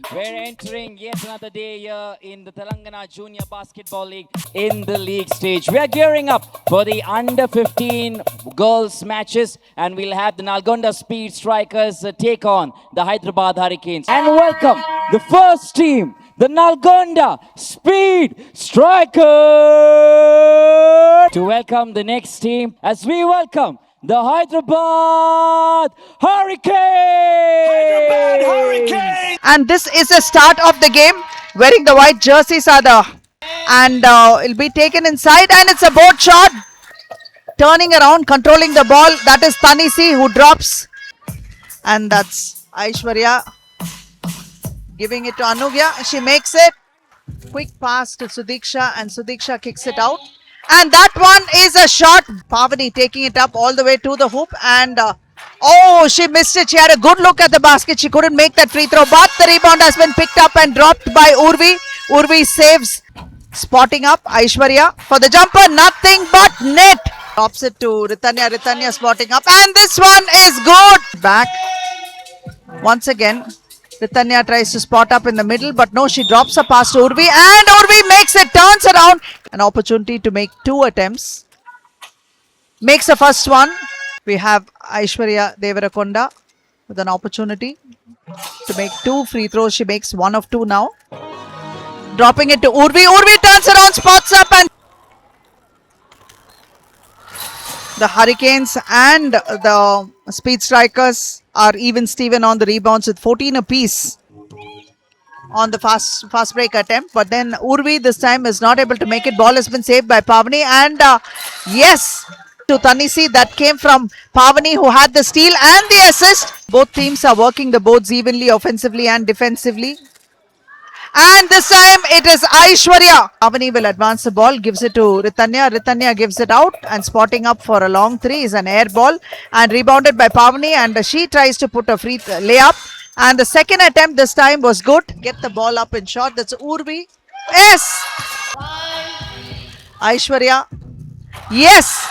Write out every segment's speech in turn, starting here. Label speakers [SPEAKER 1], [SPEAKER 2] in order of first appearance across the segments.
[SPEAKER 1] We're entering yet another day here in the Telangana Junior Basketball League in the league stage. We are gearing up for the under 15 girls matches, and we'll have the Nalgonda Speed Strikers take on the Hyderabad Hurricanes. And welcome the first team, the Nalgonda Speed Strikers. To welcome the next team, as we welcome the Hyderabad Hurricanes.
[SPEAKER 2] And this is the start of the game. Wearing the white jerseys are the and it'll be taken inside, and it's a board shot. Turning around, controlling the ball. That is Tanisi who drops, and that's Aishwarya giving it to Anugya. She makes it. Quick pass to Sudiksha, and Sudiksha kicks it out. And that one is a shot. Pavani taking it up all the way to the hoop, and oh, she missed it. She had a good look at the basket. She couldn't make that free throw, but the rebound has been picked up and dropped by Urvi. Urvi saves, spotting up Aishwarya for the jumper. Nothing but net. Drops it to Ritanya. Ritanya spotting up, and this one is good. Back once again. Ritanya tries to spot up in the middle, but no, she drops a pass to Urvi, and Urvi makes it, turns around. An opportunity to make two attempts. Makes the first one. We have Aishwarya Devarakonda with an opportunity to make two free throws. She makes one of two now. Dropping it to Urvi. Urvi turns around, spots up, and the Hurricanes and the Speed Strikers are even Steven on the rebounds with 14 apiece on the fast break attempt. But then Urvi this time is not able to make it. Ball has been saved by Pavani, and yes, to Tanisi, that came from Pavani, who had the steal and the assist. Both teams are working the boards evenly, offensively and defensively. And this time it is Aishwarya. Pavani will advance the ball, gives it to Ritanya. Ritanya gives it out, and spotting up for a long three is an air ball, and rebounded by Pavani, and she tries to put a free layup. And the second attempt this time was good. Get the ball up in shot. That's Urvi. Yes. Aishwarya. Yes.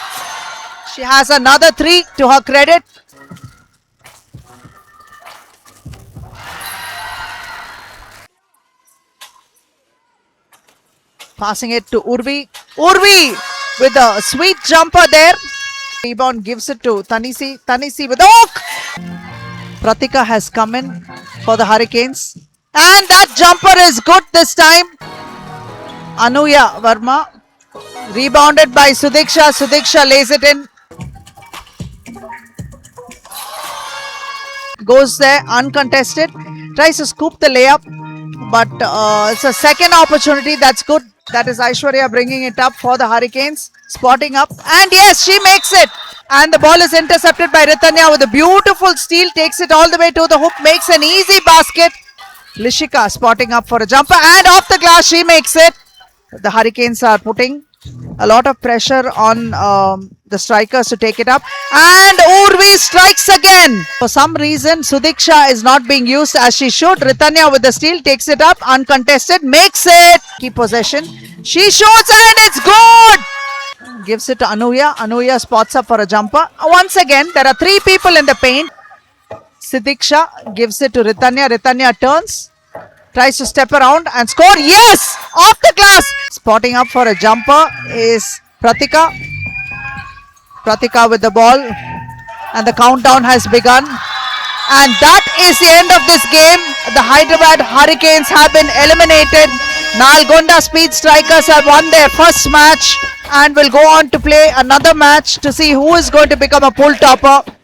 [SPEAKER 2] She has another three to her credit. Passing it to Urvi. Urvi with a sweet jumper there. Rebound gives it to Tanisi. Tanisi with hook. Pratika has come in for the Hurricanes. And that jumper is good this time. Anuya Verma. Rebounded by Sudiksha. Sudiksha lays it in. Goes there uncontested. Tries to scoop the layup. But it's a second opportunity. That's good. That is Aishwarya bringing it up for the Hurricanes. Spotting up. And yes, she makes it. And the ball is intercepted by Ritanya with a beautiful steal. Takes it all the way to the hook. Makes an easy basket. Lishika spotting up for a jumper. And off the glass, she makes it. The Hurricanes are putting a lot of pressure on the strikers to take it up. And Urvi strikes again. For some reason, Sudiksha is not being used as she should. Ritanya with the steal takes it up. Uncontested. Makes it. Keep possession. She shoots, and it's good. Gives it to Anuya. Anuya spots up for a jumper. Once again, there are three people in the paint. Sudiksha gives it to Ritanya. Ritanya turns. Tries to step around and score. Yes! Off the glass. Spotting up for a jumper is Pratika. Pratika with the ball. And the countdown has begun. And that is the end of this game. The Hyderabad Hurricanes have been eliminated. Nalgonda Speed Strikers have won their first match and will go on to play another match to see who is going to become a pool topper.